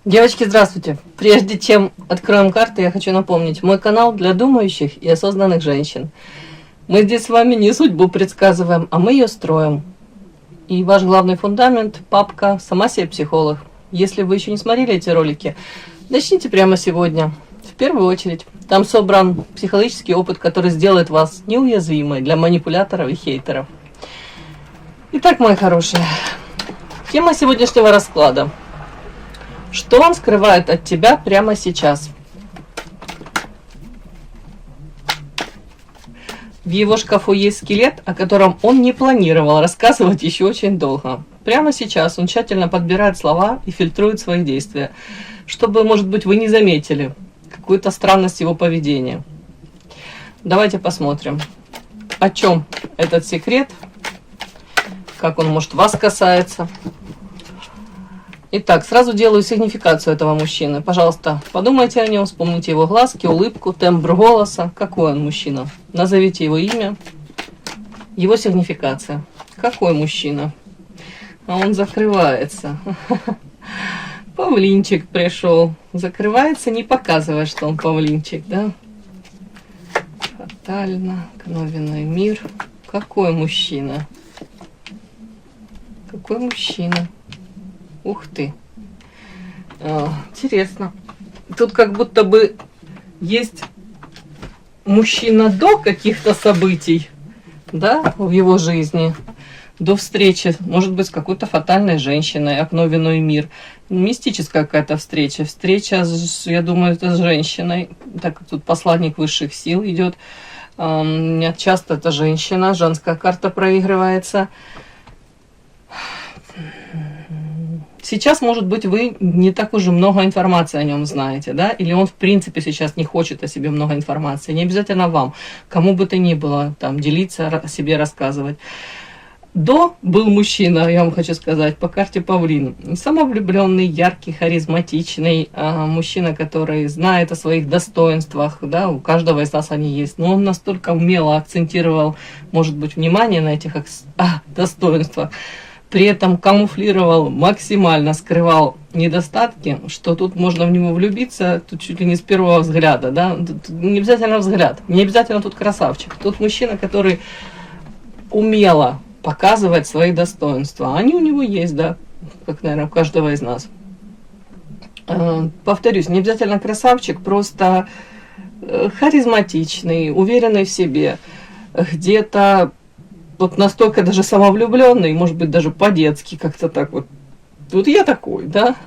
Девочки, здравствуйте! Прежде чем откроем карты, я хочу напомнить, мой канал для думающих и осознанных женщин. Мы здесь с вами не судьбу предсказываем, а мы ее строим. И ваш главный фундамент – папка «Сама себе психолог». Если вы еще не смотрели эти ролики, начните прямо сегодня. В первую очередь, там собран психологический опыт, который сделает вас неуязвимой для манипуляторов и хейтеров. Итак, мои хорошие, тема сегодняшнего расклада. Что он скрывает от тебя прямо сейчас? В его шкафу есть скелет, о котором он не планировал рассказывать еще очень долго. Прямо сейчас он тщательно подбирает слова и фильтрует свои действия, чтобы, может быть, вы не заметили какую-то странность его поведения. Давайте посмотрим, о чем этот секрет, как он, может, вас касается. Итак, сразу делаю сигнификацию этого мужчины. Пожалуйста, подумайте о нем, вспомните его глазки, улыбку, тембр голоса. Какой он мужчина? Назовите его имя, его сигнификация. Какой мужчина? А он закрывается. Павлинчик пришел. Закрывается, не показывая, что он павлинчик, да? Фатально, кновенный мир. Какой мужчина? Какой мужчина? Ух ты. Интересно. Тут как будто бы есть мужчина до каких-то событий, да, в его жизни, до встречи, может быть, с какой-то фатальной женщиной, окно, вино и мир. Мистическая какая-то встреча. Встреча, я думаю, это с женщиной. Так, тут посланник высших сил идет. Часто это женщина, женская карта проигрывается. Сейчас, может быть, вы не так уже много информации о нем знаете, да, или он, в принципе, сейчас не хочет о себе много информации. Не обязательно вам, кому бы то ни было, там, делиться, о себе рассказывать. До был мужчина, я вам хочу сказать, по карте Павлин. Самовлюбленный, яркий, харизматичный, мужчина, который знает о своих достоинствах, да, у каждого из нас они есть. Но он настолько умело акцентировал, может быть, внимание на этих достоинствах, при этом камуфлировал, максимально скрывал недостатки, что тут можно в него влюбиться, тут чуть ли не с первого взгляда, да, тут не обязательно взгляд, не обязательно тут красавчик, тут мужчина, который умело показывает свои достоинства, они у него есть, да, как, наверное, у каждого из нас. Повторюсь, не обязательно красавчик, просто харизматичный, уверенный в себе, где-то вот настолько даже самовлюбленный, может быть, даже по-детски как-то так вот. Вот я такой, да.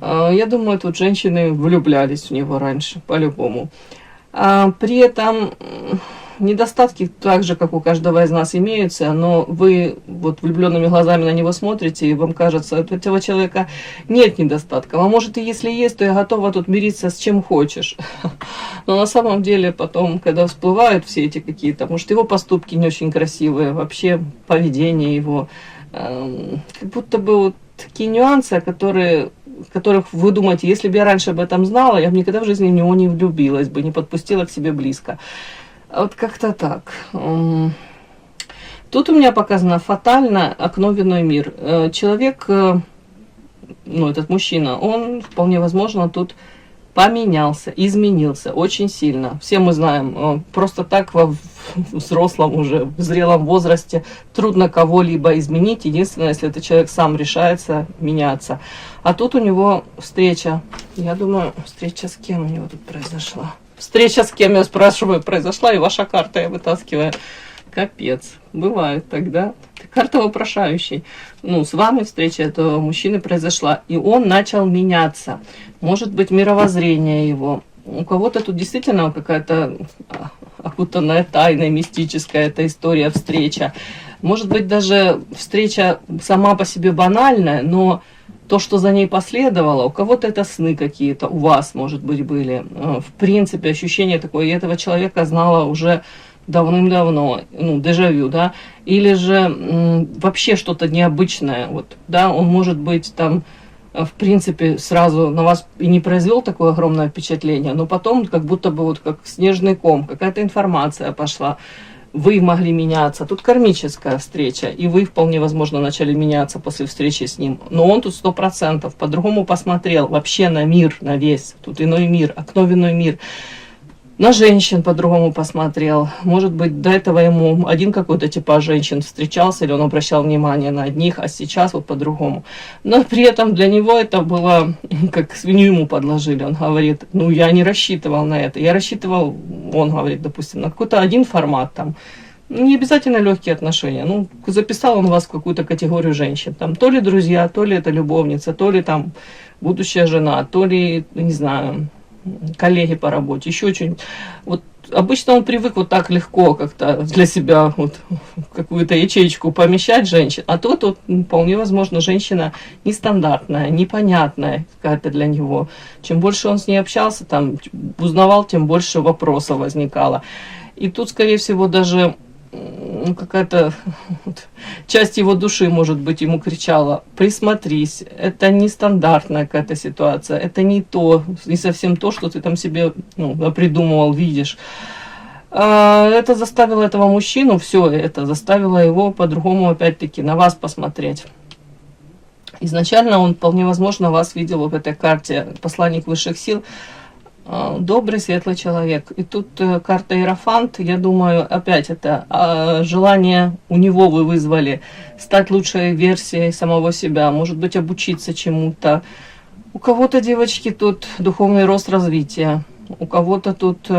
Я думаю, тут женщины влюблялись в него раньше, по-любому. При этом недостатки так же, как у каждого из нас, имеются, но вы вот влюбленными глазами на него смотрите, и вам кажется, от этого человека нет недостатков. А может, и если есть, то я готова тут мириться с чем хочешь. Но на самом деле потом, когда всплывают все эти какие-то, может, его поступки не очень красивые, вообще поведение его, как будто бы вот такие нюансы, о которых вы думаете, если бы я раньше об этом знала, я бы никогда в жизни в него не влюбилась бы, не подпустила к себе близко. Вот как-то так. Тут у меня показано фатально окно, вино и мир. Человек, ну, этот мужчина, он вполне возможно тут поменялся, изменился очень сильно. Все мы знаем, просто так во взрослом уже, в зрелом возрасте трудно кого-либо изменить. Единственное, если этот человек сам решается меняться. А тут у него встреча. Я думаю, встреча с кем у него тут произошла? Встреча с кем, я спрашиваю, произошла, и ваша карта я вытаскиваю. Капец, бывает тогда. Карта вопрошающей. Ну, с вами встреча этого мужчины произошла, и он начал меняться. Может быть, мировоззрение его. У кого-то тут действительно какая-то окутанная тайной, мистическая эта история, встреча. Может быть, даже встреча сама по себе банальная, но то, что за ней последовало, у кого-то это сны какие-то, у вас, может быть, были. В принципе, ощущение такое, я этого человека знала уже давным-давно, ну, дежавю, да, или же вообще что-то необычное, вот, да, он может быть там, в принципе, сразу на вас и не произвел такое огромное впечатление, но потом как будто бы вот как снежный ком, какая-то информация пошла, вы могли меняться. Тут кармическая встреча, и вы вполне возможно начали меняться после встречи с ним. Но он тут 100% по-другому посмотрел вообще на мир, на весь. Тут иной мир, окно в иной мир. На женщин по-другому посмотрел. Может быть, до этого ему один какой-то типаж женщин встречался, или он обращал внимание на одних, а сейчас вот по-другому. Но при этом для него это было, как свинью ему подложили. Он говорит, ну я не рассчитывал на это. Я рассчитывал, он говорит, допустим, на какой-то один формат там. Не обязательно легкие отношения. Ну, записал он вас в какую-то категорию женщин. Там то ли друзья, то ли это любовница, то ли там будущая жена, то ли, не знаю, коллеги по работе, еще что-нибудь. Вот обычно он привык вот так легко как-то для себя вот какую-то ячейку помещать женщин, а тут вот, вполне возможно женщина нестандартная, непонятная какая-то для него. Чем больше он с ней общался, там узнавал, тем больше вопросов возникало. И тут, скорее всего, даже какая-то часть его души, может быть, ему кричала: присмотрись, это нестандартная какая-то ситуация, это не то, не совсем то, что ты там себе придумывал, видишь. Это заставило этого мужчину, все это заставило его по-другому, опять-таки, на вас посмотреть. Изначально он, вполне возможно, вас видел в этой карте посланник высших сил, добрый, светлый человек. И тут карта Иерофант, я думаю, опять это желание у него вы вызвали стать лучшей версией самого себя, может быть, обучиться чему-то. У кого-то, девочки, тут духовный рост, развития. У кого-то тут,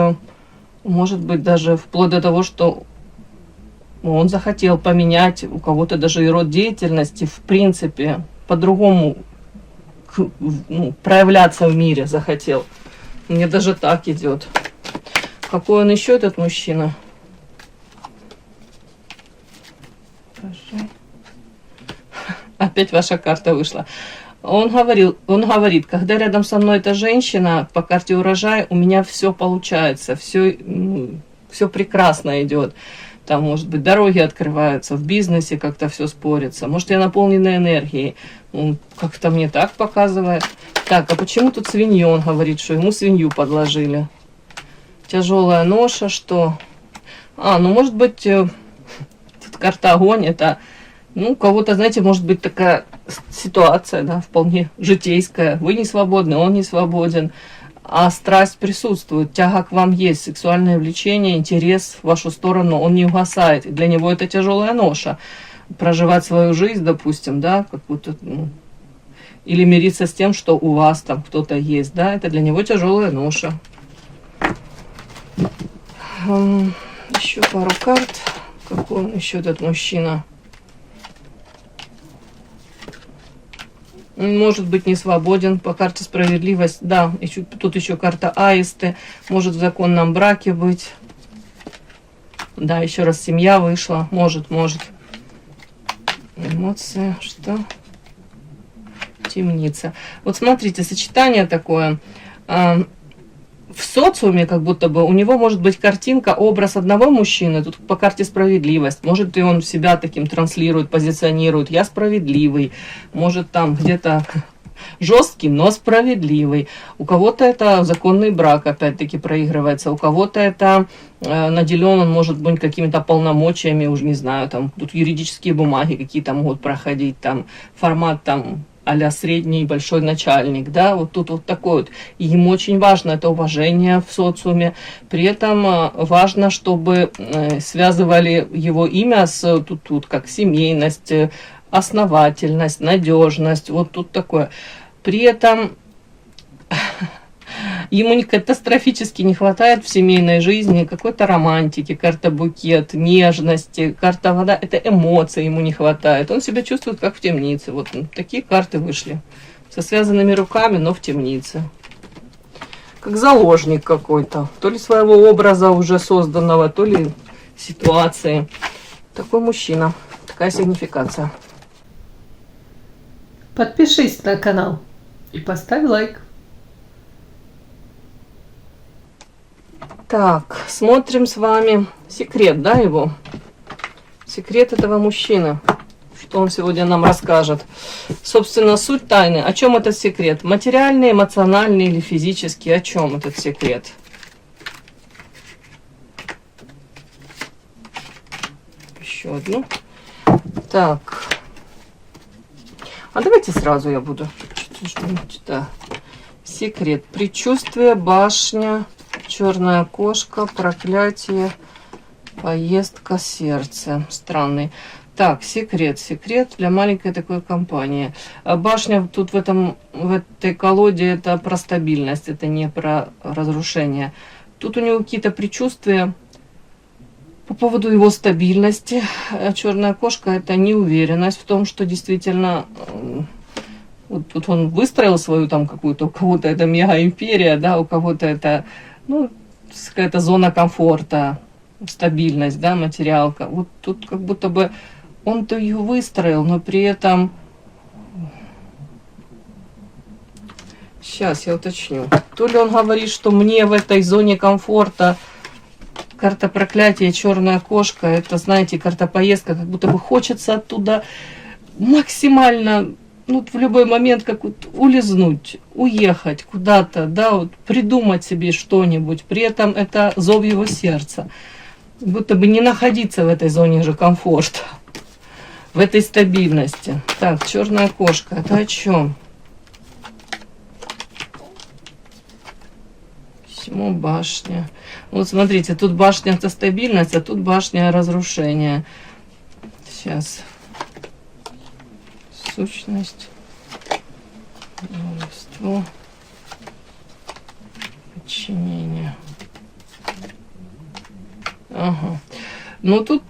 может быть, даже вплоть до того, что он захотел поменять, у кого-то даже и род деятельности, в принципе, по-другому проявляться в мире захотел. Мне даже так идет. Какой он еще, этот мужчина? Опять ваша карта вышла. Он говорит, когда рядом со мной эта женщина, по карте урожай, у меня все получается, все прекрасно идет. Там, может быть, дороги открываются, в бизнесе как-то все спорится. Может, я наполнена энергией. Как-то мне так показывает. Так, а почему тут свинью? Он говорит, что ему свинью подложили. Тяжелая ноша, что? Может быть, тут карта огонь, это, у кого-то, знаете, может быть такая ситуация, да, вполне житейская. Вы не свободны, он не свободен. А страсть присутствует, тяга к вам есть, сексуальное влечение, интерес в вашу сторону, он не угасает. И для него это тяжелая ноша. Проживать свою жизнь, допустим, да, какую-то, или мириться с тем, что у вас там кто-то есть, да, это для него тяжелая ноша. Еще пару карт. Какой он еще, этот мужчина? Может быть, не свободен по карте справедливость. Да, тут еще карта аисты. Может в законном браке быть. Да, еще раз семья вышла. Может. Эмоции, что? Темница. Вот смотрите, сочетание такое. В социуме, как будто бы, у него может быть картинка, образ одного мужчины, тут по карте справедливость, может и он себя таким транслирует, позиционирует, я справедливый, может там где-то жесткий, но справедливый. У кого-то это законный брак, опять-таки, проигрывается, у кого-то это наделен, он может быть какими-то полномочиями, уже не знаю, там тут юридические бумаги какие-то могут проходить, там формат там а-ля средний и большой начальник, да, вот тут вот такой вот. И ему очень важно это уважение в социуме. При этом важно, чтобы связывали его имя с тут как семейность, основательность, надежность, вот тут такое. При этом ему катастрофически не хватает в семейной жизни какой-то романтики, карта букет, нежности, карта вода, это эмоции ему не хватает. Он себя чувствует как в темнице. Вот такие карты вышли. Со связанными руками, но в темнице. Как заложник какой-то. То ли своего образа уже созданного, то ли ситуации. Такой мужчина. Такая сигнификация. Подпишись на канал и поставь лайк. Так, смотрим с вами секрет, да, его? Секрет этого мужчины. Что он сегодня нам расскажет. Собственно, суть тайны. О чем этот секрет? Материальный, эмоциональный или физический? О чем этот секрет? еще одну. Так. А давайте сразу я буду. Да. Секрет. Предчувствие, башня, черная кошка, проклятие, поездка, сердце. Странный. Так, секрет для маленькой такой компании. Башня тут в этой колоде это про стабильность, это не про разрушение. Тут у него какие-то предчувствия по поводу его стабильности. Черная кошка это неуверенность в том, что действительно вот тут он выстроил свою там какую-то, у кого-то это мега-империя, да, у кого-то это, ну, какая-то зона комфорта, стабильность, да, материалка. Вот тут как будто бы он-то ее выстроил, но при этом... Сейчас я уточню. То ли он говорит, что мне в этой зоне комфорта карта проклятия, черная кошка, это, знаете, карта поездка, как будто бы хочется оттуда максимально, ну, в любой момент как вот улизнуть, уехать куда-то, да, вот придумать себе что-нибудь. При этом это зов его сердца. Будто бы не находиться в этой зоне же комфорта, в этой стабильности. Так, черная кошка, это о чем? Письмо, башня. Вот смотрите, тут башня это стабильность, а тут башня разрушение. Сейчас. Сущность. Божество. Подчинение. Ага. Ну тут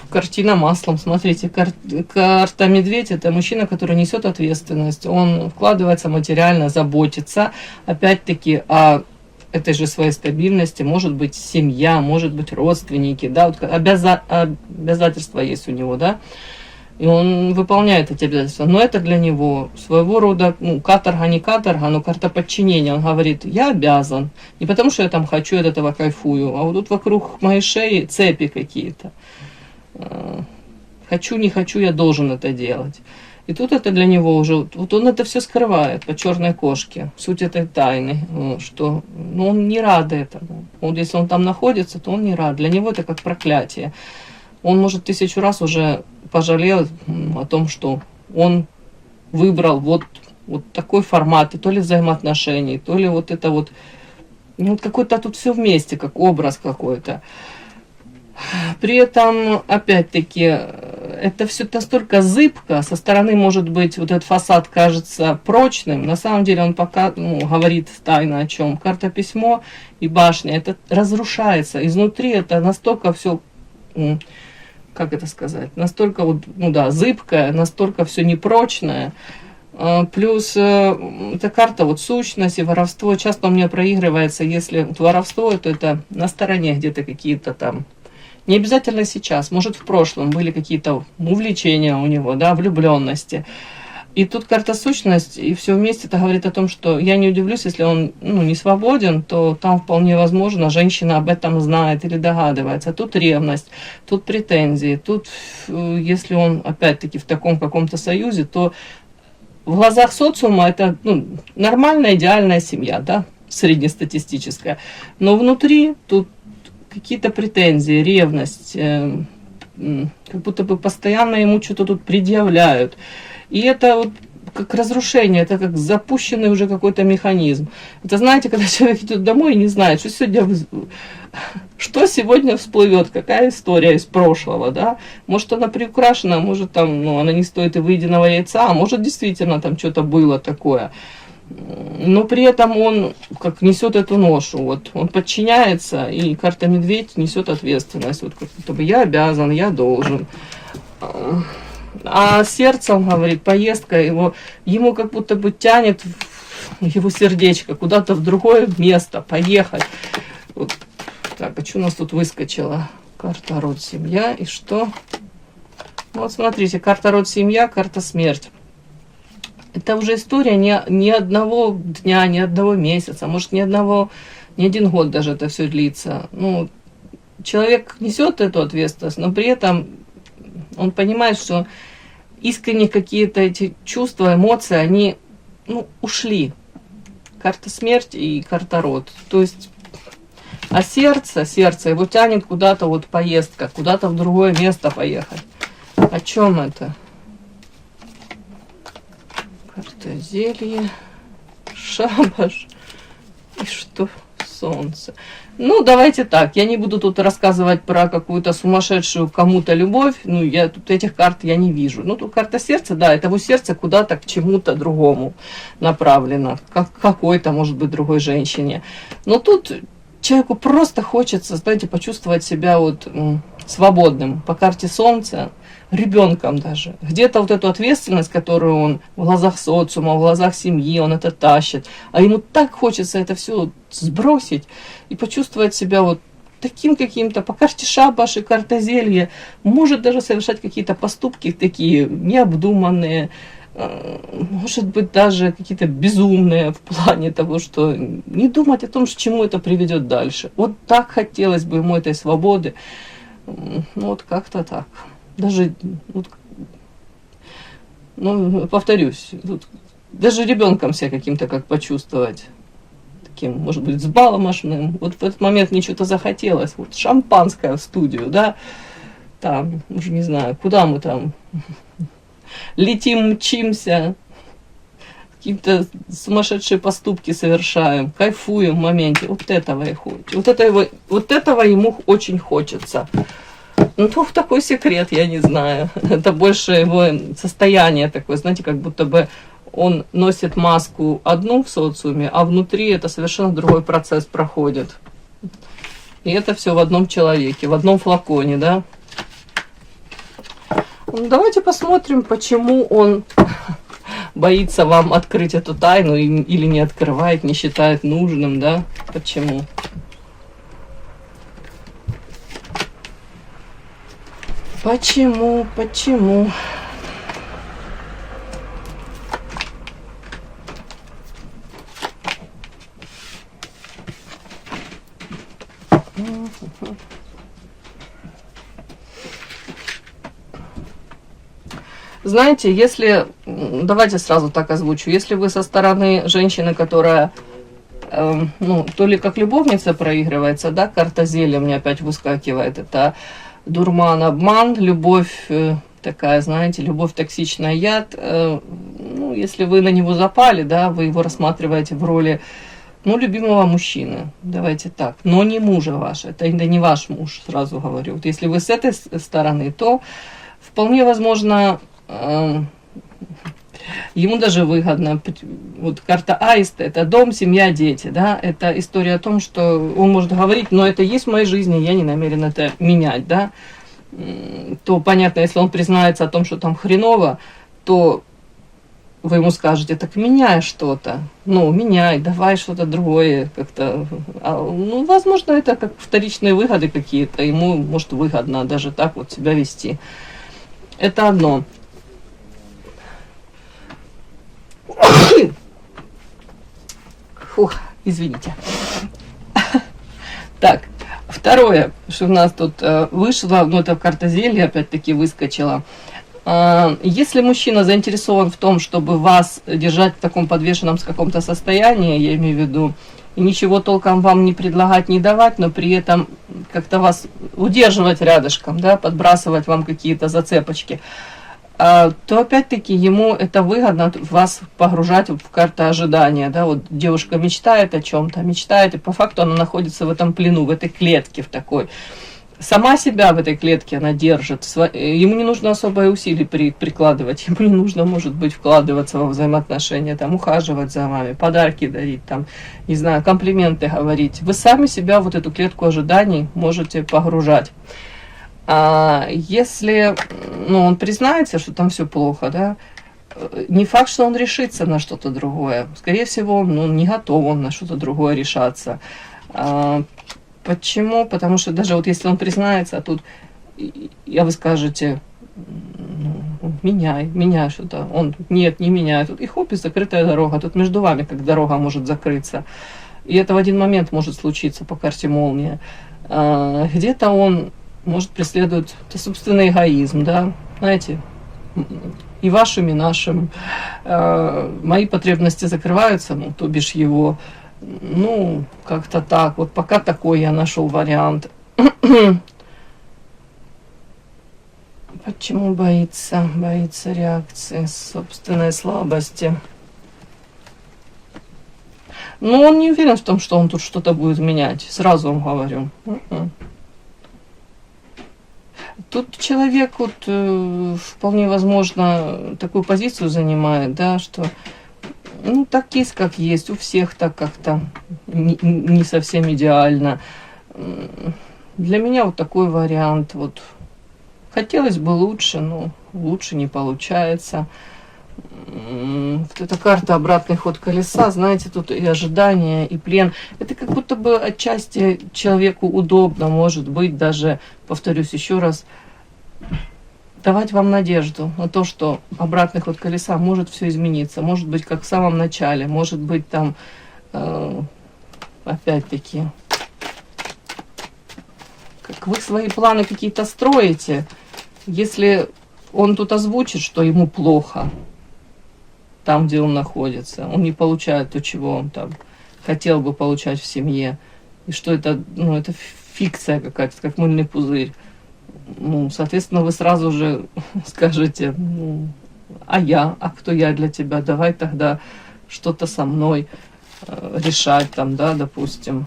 картина маслом. Смотрите, карта медведь это мужчина, который несет ответственность. Он вкладывается материально, заботится. Опять-таки о этой же своей стабильности. Может быть семья, может быть родственники. Да, вот обязательства есть у него, да. И он выполняет эти обязательства. Но это для него своего рода, ну, каторга, не каторга, но карта подчинения. Он говорит, я обязан. Не потому, что я там хочу, от этого кайфую, а вот тут вокруг моей шеи цепи какие-то. Хочу, не хочу, я должен это делать. И тут это для него уже, вот он это все скрывает по черной кошке. Суть этой тайны, что ну, он не рад этому. Вот если он там находится, то он не рад. Для него это как проклятие. Он, может, 1000 раз уже пожалел о том, что он выбрал вот такой формат, и то ли взаимоотношений, то ли вот это вот, ну, вот какой-то тут все вместе, как образ какой-то. При этом, опять-таки, это все настолько зыбко, со стороны, может быть, вот этот фасад кажется прочным, на самом деле он пока говорит тайно о чем. Карта письмо и башня, это разрушается, изнутри это настолько все, как это сказать, настолько вот, ну да, зыбкое, настолько все непрочное. Плюс эта карта вот сущность и воровство, часто у меня проигрывается, если вот воровство, то это на стороне где-то какие-то там, не обязательно сейчас, может в прошлом были какие-то увлечения у него, да, влюбленности. И тут карта сущность, и все вместе это говорит о том, что я не удивлюсь, если он не свободен, то там вполне возможно женщина об этом знает или догадывается. Тут ревность, тут претензии, тут если он опять-таки в таком каком-то союзе, то в глазах социума это нормальная, идеальная семья, да, среднестатистическая. Но внутри тут какие-то претензии, ревность, как будто бы постоянно ему что-то тут предъявляют. И это вот как разрушение, это как запущенный уже какой-то механизм. Это, знаете, когда человек идет домой и не знает, что сегодня всплывет, какая история из прошлого, да. Может, она приукрашена, может, там, она не стоит и выеденного яйца, а может, действительно там что-то было такое. Но при этом он как несет эту ношу, вот он подчиняется, и карта медведь несет ответственность, вот как будто бы я обязан, я должен. А сердцем, говорит, поездка ему как будто бы тянет его сердечко куда-то в другое место, поехать. Вот. Так, а что у нас тут выскочила? Карта род, семья, и что? Вот смотрите, карта род, семья, карта смерть. Это уже история не одного дня, не одного месяца, может не один год даже это все длится. Ну, человек несет эту ответственность, но при этом он понимает, что искренне какие-то эти чувства, эмоции, они ушли. Карта смерть и карта род. То есть А сердце его тянет куда-то, вот поездка, куда-то в другое место поехать. О чем это? Карта зелье, шабаш и что? Солнце. Ну, давайте так, я не буду тут рассказывать про какую-то сумасшедшую кому-то любовь, ну, я тут этих карт я не вижу. Ну, тут карта сердца, да, это его сердце куда-то к чему-то другому направлено, как какой-то, может быть, другой женщине. Но тут человеку просто хочется, знаете, почувствовать себя вот свободным по карте солнца, ребенком даже. Где-то вот эту ответственность, которую он в глазах социума, в глазах семьи, он это тащит. А ему так хочется это все сбросить и почувствовать себя вот таким каким-то, по карте шабаш и карта зелья, может даже совершать какие-то поступки такие необдуманные, может быть даже какие-то безумные в плане того, что не думать о том, к чему это приведет дальше. Вот так хотелось бы ему этой свободы. Ну вот как-то так. Даже, вот, ну, повторюсь, тут даже ребенком себя каким-то как почувствовать. Таким, может быть, взбаломошным. Вот в этот момент мне что-то захотелось. Вот шампанское в студию, да. Там, уже не знаю, куда мы там летим, мчимся. Какие-то сумасшедшие поступки совершаем. Кайфуем в моменте. Вот этого и хочет. Вот этого ему очень хочется. Ну, такой секрет, я не знаю. Это больше его состояние такое, знаете, как будто бы он носит маску одну в социуме, а внутри это совершенно другой процесс проходит. И это все в одном человеке, в одном флаконе, да. Ну, давайте посмотрим, почему он боится вам открыть эту тайну или не открывает, не считает нужным, да. Почему? Почему? Знаете, если, давайте сразу так озвучу, если вы со стороны женщины, которая, ну, то ли как любовница проигрывается, да, карта зелья мне опять выскакивает, это дурман, обман, любовь такая, знаете, любовь токсичная, яд. Ну, если вы на него запали, да, вы его рассматриваете в роли, ну, любимого мужчины, давайте так, но не мужа вашего, это не ваш муж, сразу говорю. Вот если вы с этой стороны, то вполне возможно, ему даже выгодно. Вот карта аиста, это дом, семья, дети, да, это история о том, что он может говорить, но это есть в моей жизни, я не намерен это менять, да, то понятно, если он признается о том, что там хреново, то вы ему скажете, так меняй что-то, ну, меняй, давай что-то другое как-то, ну, возможно, это как вторичные выгоды какие-то, ему, может, выгодно даже так вот себя вести. Это одно. Фух, извините. Так, второе, что у нас тут вышло, ну, это карта зелья опять-таки выскочила. Если мужчина заинтересован в том, чтобы вас держать в таком подвешенном с каком-то состоянии, я имею в виду, и ничего толком вам не предлагать, не давать, но при этом как-то вас удерживать рядышком, да, подбрасывать вам какие-то зацепочки, то опять-таки ему это выгодно вас погружать в карту ожидания, да, вот девушка мечтает о чем-то, мечтает, и по факту она находится в этом плену, в этой клетке в такой. Сама себя в этой клетке она держит, ему не нужно особое усилие прикладывать, ему не нужно, может быть, вкладываться во взаимоотношения, там, ухаживать за вами, подарки дарить, там, не знаю, комплименты говорить. Вы сами себя в вот эту клетку ожиданий можете погружать. А если, ну, он признается, что там все плохо, да, не факт, что он решится на что-то другое. Скорее всего, он не готов он на что-то другое решаться. Почему? Потому что даже вот если он признается, а тут, вы скажете, ну, меняй что-то. Он, нет, не меняй. Тут и хоп, и закрытая дорога. Тут между вами как дорога может закрыться. И это в один момент может случиться по карте молния. Где-то он может преследовать собственный эгоизм, да, знаете, и вашим, и нашим. Мои потребности закрываются, ну, то бишь его, Ну, как-то так. Вот пока такой я нашел вариант. Почему боится? Боится реакции собственной слабости. Ну, он не уверен в том, что он тут что-то будет менять. Сразу вам говорю. Тут человек вот вполне возможно такую позицию занимает, да, что ну так есть, как есть, у всех так как-то не совсем идеально. Для меня вот такой вариант. Вот хотелось бы лучше, но лучше не получается. Вот эта карта обратный ход колеса, знаете, тут и ожидание, и плен. Это как будто бы отчасти человеку удобно, может быть, даже, повторюсь еще раз, давать вам надежду на то, что обратный ход колеса может все измениться. Может быть, как в самом начале, может быть, там, опять-таки, как вы свои планы какие-то строите, если он тут озвучит, что ему плохо, там, где он находится, он не получает то, чего он там хотел бы получать в семье, и что это, ну, это фикция какая-то, как мыльный пузырь. Ну, соответственно, вы сразу же скажете, ну, а кто я для тебя, давай тогда что-то со мной решать там, да, допустим.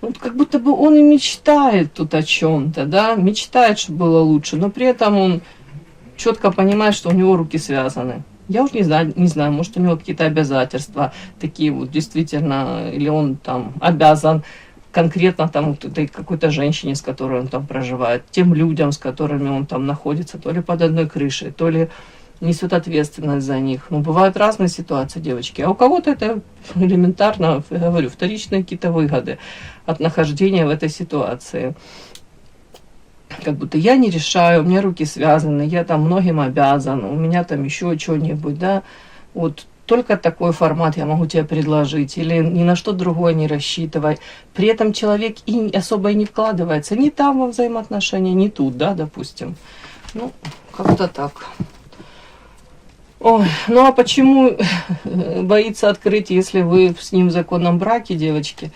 Вот как будто бы он и мечтает тут о чем-то, да, мечтает, чтобы было лучше, но при этом он четко понимает, что у него руки связаны. Я уж не знаю, может, у него какие-то обязательства такие вот действительно, или он там обязан конкретно там вот этой какой-то женщине, с которой он там проживает, тем людям, с которыми он там находится, то ли под одной крышей, то ли несет ответственность за них. Ну, бывают разные ситуации, девочки. А у кого-то это элементарно, я говорю, вторичные какие-то выгоды от нахождения в этой ситуации. Как будто я не решаю, у меня руки связаны, я там многим обязан, у меня там еще что-нибудь, да. Вот только такой формат я могу тебе предложить, или ни на что другое не рассчитывай. При этом человек и особо и не вкладывается ни там во взаимоотношения, ни тут, да, допустим. Ну, как-то так. Ой, ну а почему боится открыть, если вы с ним в законном браке, девочки?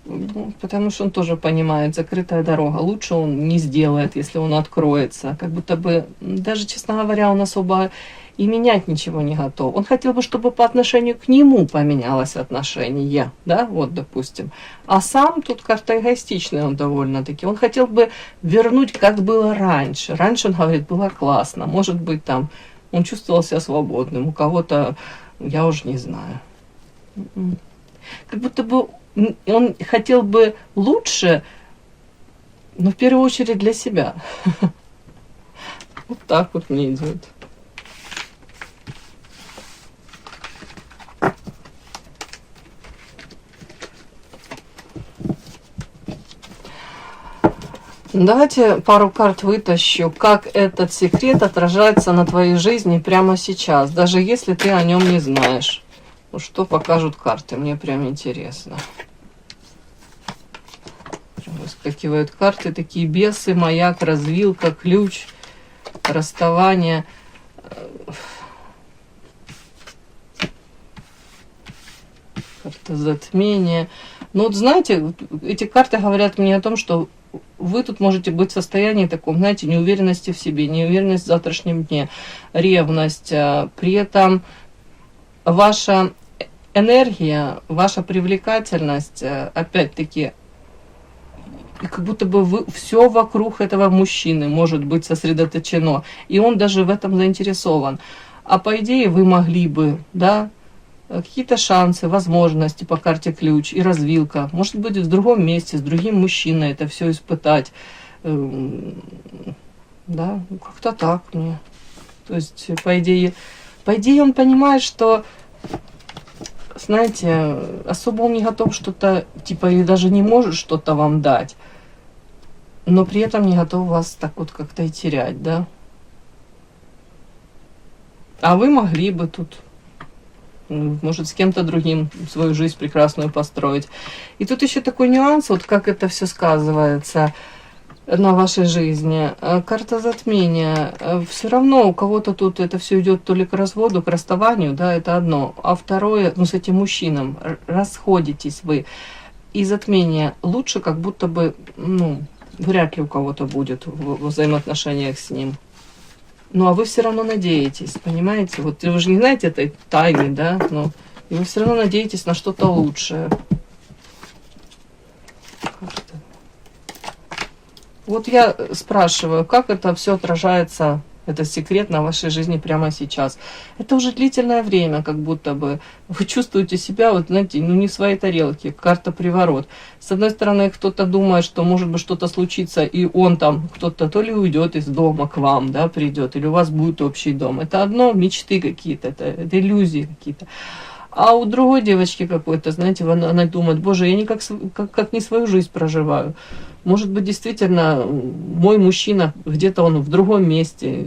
Ну, потому что он тоже понимает, закрытая дорога. Лучше он не сделает, если он откроется. Как будто бы, даже, честно говоря, он особо и менять ничего не готов. Он хотел бы, чтобы по отношению к нему поменялось отношение, да, вот, допустим. А сам тут как-то эгоистичный он довольно-таки. Он хотел бы вернуть, как было раньше. Раньше, он говорит, было классно. Может быть, там, он чувствовал себя свободным. У кого-то, я уже не знаю. Как будто бы он хотел бы лучше, но в первую очередь для себя. Вот так вот мне идет. Давайте пару карт вытащу, как этот секрет отражается на твоей жизни прямо сейчас, даже если ты о нем не знаешь. Что покажут карты, мне прям интересно. Выскакивают карты, такие бесы, маяк, развилка, ключ, расставание. Карта затмения. Ну вот знаете, эти карты говорят мне о том, что вы тут можете быть в состоянии таком, знаете, неуверенности в себе, неуверенность в завтрашнем дне, ревность. При этом ваша энергия, ваша привлекательность, опять-таки, как будто бы все вокруг этого мужчины может быть сосредоточено, и он даже в этом заинтересован. А по идее вы могли бы, да, какие-то шансы, возможности по карте ключ и развилка, может быть, в другом месте, с другим мужчиной это все испытать. Да, как-то так мне. То есть, по идее он понимает, что, знаете, особо он не готов что-то, типа, или даже не может что-то вам дать, но при этом не готов вас так вот как-то и терять, да. А вы могли бы тут, может, с кем-то другим свою жизнь прекрасную построить. И тут еще такой нюанс, вот как это все сказывается. на вашей жизни. Карта затмения. Все равно у кого-то тут это все идет то ли к разводу, к расставанию, да, это одно. А второе, ну, с этим мужчином расходитесь вы. И затмение лучше, как будто бы, ну, вряд ли у кого-то будет в взаимоотношениях с ним. Ну, а вы все равно надеетесь, понимаете? Вот вы же не знаете этой тайны, да, но и вы все равно надеетесь на что-то лучшее. Вот я спрашиваю, как это все отражается, этот секрет на вашей жизни прямо сейчас. Это уже длительное время, как будто бы вы чувствуете себя, вот знаете, ну не в своей тарелке, карта приворот. С одной стороны, кто-то думает, что может быть что-то случится, и он там, кто-то то ли уйдет из дома к вам, да, придет, или у вас будет общий дом. Это одно, мечты какие-то, это иллюзии какие-то. А у другой девочки какой-то, знаете, она думает, боже, я никак как не свою жизнь проживаю. Может быть, действительно, мой мужчина, где-то он в другом месте,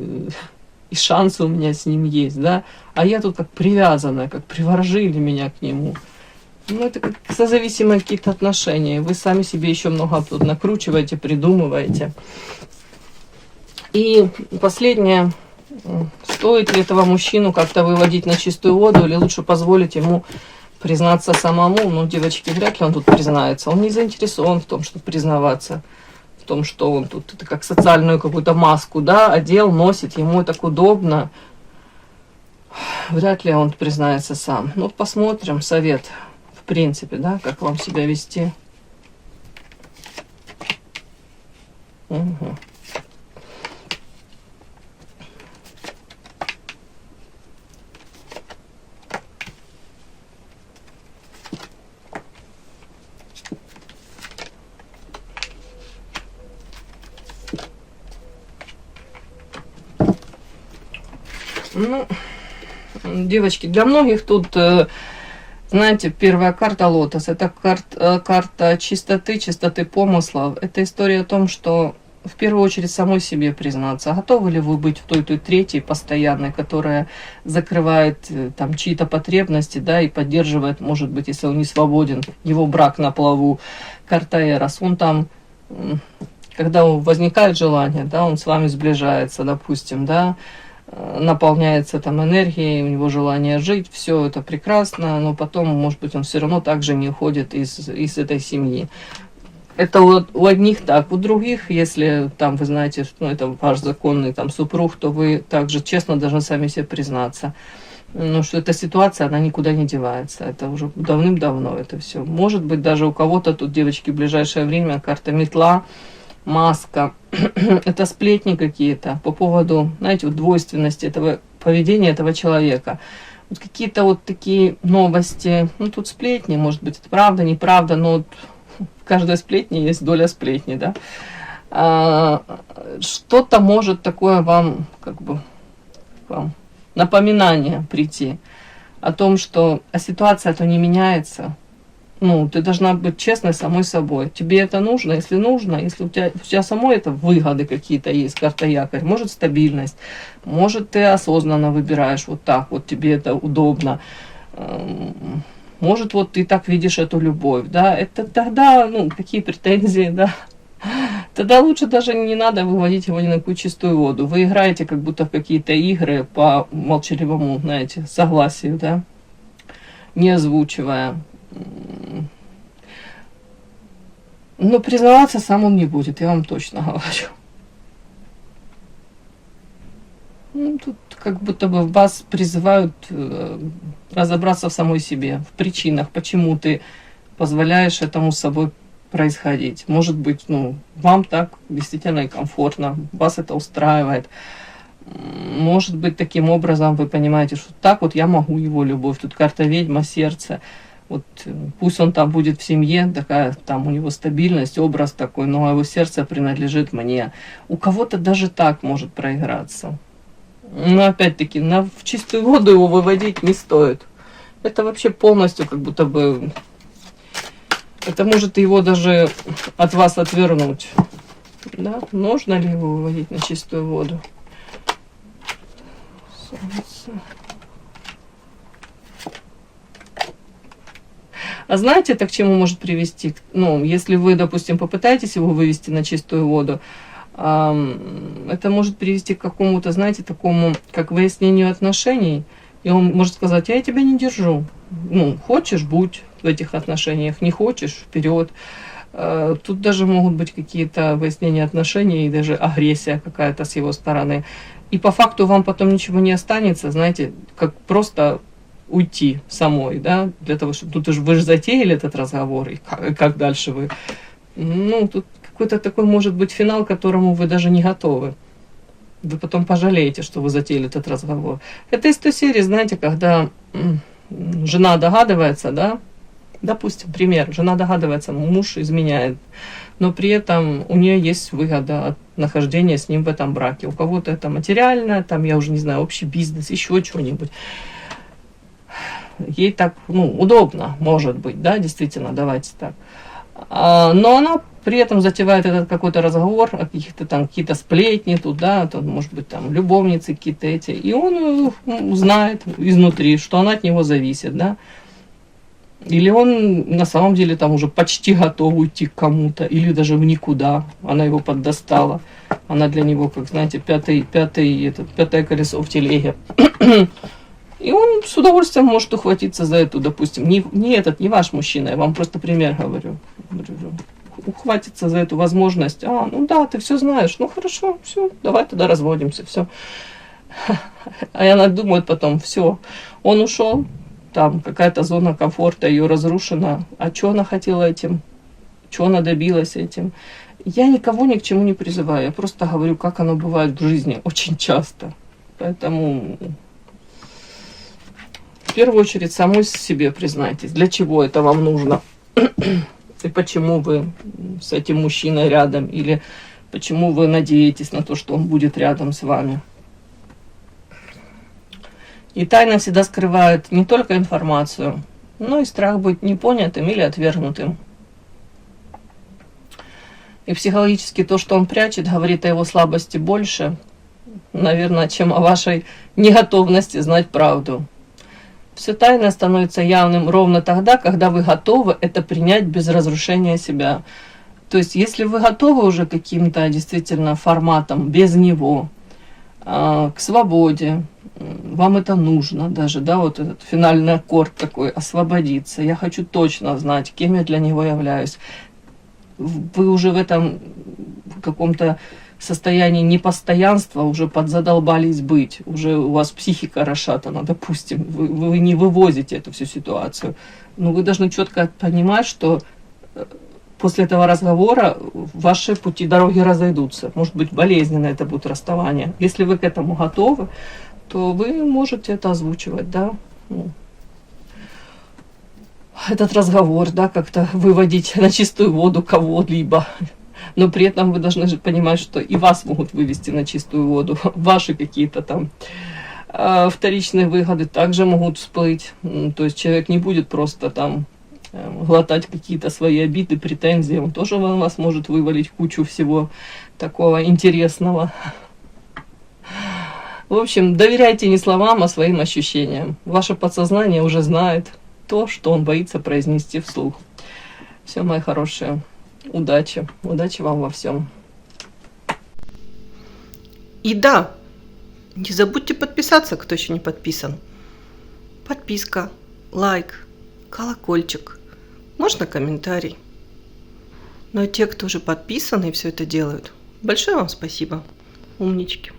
и шансы у меня с ним есть, да, а я тут как привязанная, как приворожили меня к нему. Ну, это как созависимые какие-то отношения. Вы сами себе еще много тут накручиваете, придумываете. И последнее. Стоит ли этого мужчину как-то выводить на чистую воду, или лучше позволить ему признаться самому? Ну, девочки, вряд ли он тут признается. Он не заинтересован в том, чтобы признаваться, в том, что он тут это как социальную какую-то маску, да, одел, носит, ему так удобно. Вряд ли он признается сам. Ну, посмотрим, совет, в принципе, да, как вам себя вести. Угу. Ну, девочки, для многих тут, знаете, первая карта лотос, это карта чистоты помыслов. Это история о том, что в первую очередь самой себе признаться, готовы ли вы быть в той третьей постоянной, которая закрывает там чьи-то потребности, да, и поддерживает, может быть, если он не свободен, его брак на плаву. Карта Эрос, он там, когда возникает желание, да, он с вами сближается, допустим, да, наполняется там энергией, у него желание жить, все это прекрасно, но потом, может быть, он все равно также не уходит из этой семьи. Это у одних так, у других, если там вы знаете, что ну, это ваш законный там супруг, то вы также честно должны сами себе признаться, ну, что эта ситуация, она никуда не девается, это уже давным-давно это все. Может быть, даже у кого-то тут, девочки, в ближайшее время карта метла, маска, это сплетни какие-то по поводу, знаете, вот двойственности этого поведения этого человека. Вот какие-то вот такие новости, ну тут сплетни, может быть, это правда, неправда, но вот в каждой сплетне есть доля сплетни, да. Что-то может такое вам, как бы, вам напоминание прийти о том, что ситуация-то не меняется. Ну, ты должна быть честной самой собой. Тебе это нужно, если у тебя самой это выгоды какие-то есть, карта якорь, может стабильность, может ты осознанно выбираешь вот так, вот тебе это удобно, может вот ты так видишь эту любовь, да, это тогда, ну, какие претензии, да, тогда лучше даже не надо выводить его ни на какую чистую воду. Вы играете как будто в какие-то игры по молчаливому, знаете, согласию, да, не озвучивая. Но признаваться сам он не будет, я вам точно говорю. Ну, тут как будто бы вас призывают разобраться в самой себе, в причинах, почему ты позволяешь этому с собой происходить. Может быть, ну, вам так действительно и комфортно, вас это устраивает. Может быть, таким образом вы понимаете, что так вот я могу его любовь. Тут карта ведьма, сердце. Вот пусть он там будет в семье, такая там у него стабильность, образ такой, но его сердце принадлежит мне. У кого-то даже так может проиграться. Но опять-таки, в чистую воду его выводить не стоит. Это вообще полностью как будто бы... Это может его даже от вас отвернуть. Да? Нужно ли его выводить на чистую воду? Солнце. А знаете, это к чему может привести? Ну, если вы, допустим, попытаетесь его вывести на чистую воду, это может привести к какому-то, знаете, такому, как выяснению отношений. И он может сказать: я тебя не держу. Ну, хочешь, будь в этих отношениях, не хочешь, вперед. Тут даже могут быть какие-то выяснения отношений и даже агрессия какая-то с его стороны. И по факту вам потом ничего не останется, знаете, как просто уйти самой, да, для того, чтобы... Тут вы же затеяли этот разговор, и как дальше вы... Ну, тут какой-то такой может быть финал, к которому вы даже не готовы. Вы потом пожалеете, что вы затеяли этот разговор. Это из той серии, знаете, когда жена догадывается, да, допустим, пример, жена догадывается, муж изменяет, но при этом у нее есть выгода от нахождения с ним в этом браке. У кого-то это материально, там, я уже не знаю, общий бизнес, еще что-нибудь. Ей так, ну, удобно, может быть, да, действительно, давайте так. Но она при этом затевает этот какой-то разговор о каких-то там, какие-то сплетни туда, там, может быть, там, любовницы какие-то эти. И он знает изнутри, что она от него зависит, да. Или он на самом деле там уже почти готов уйти к кому-то, или даже в никуда. Она его поддостала. Она для него, как, знаете, пятое колесо в телеге. И он с удовольствием может ухватиться за эту, допустим, не ваш мужчина, я вам просто пример говорю. Ухватиться за эту возможность. Ну да, ты все знаешь, ну хорошо, все, давай тогда разводимся, все. А она думает потом: все, он ушел, там какая-то зона комфорта ее разрушена. А что она хотела этим? Что она добилась этим? Я никого ни к чему не призываю, я просто говорю, как оно бывает в жизни очень часто. Поэтому в первую очередь самой себе признайтесь, для чего это вам нужно. И почему вы с этим мужчиной рядом, или почему вы надеетесь на то, что он будет рядом с вами. И тайна всегда скрывает не только информацию, но и страх быть непонятым или отвергнутым. И психологически то, что он прячет, говорит о его слабости больше, наверное, чем о вашей неготовности знать правду. Все тайное становится явным ровно тогда, когда вы готовы это принять без разрушения себя. То есть, если вы готовы уже к каким-то действительно форматам, без него, к свободе, вам это нужно даже, да, вот этот финальный аккорд такой, освободиться. Я хочу точно знать, кем я для него являюсь. Вы уже в этом каком-то состоянии непостоянства уже подзадолбались быть, уже у вас психика расшатана, допустим, вы не вывозите эту всю ситуацию. Но вы должны четко понимать, что после этого разговора ваши пути дороги разойдутся. Может быть, болезненно это будет расставание. Если вы к этому готовы, то вы можете это озвучивать, да. Этот разговор, да, как-то выводить на чистую воду кого-либо. Но при этом вы должны же понимать, что и вас могут вывести на чистую воду. Ваши какие-то там вторичные выгоды также могут всплыть. То есть человек не будет просто там глотать какие-то свои обиды, претензии. Он тоже на вас может вывалить кучу всего такого интересного. В общем, доверяйте не словам, а своим ощущениям. Ваше подсознание уже знает то, что он боится произнести вслух. Все, мои хорошие. Удачи. Удачи вам во всем. И да, не забудьте подписаться, кто еще не подписан. Подписка, лайк, колокольчик. Можно комментарий. Но те, кто уже подписаны и все это делают, большое вам спасибо. Умнички.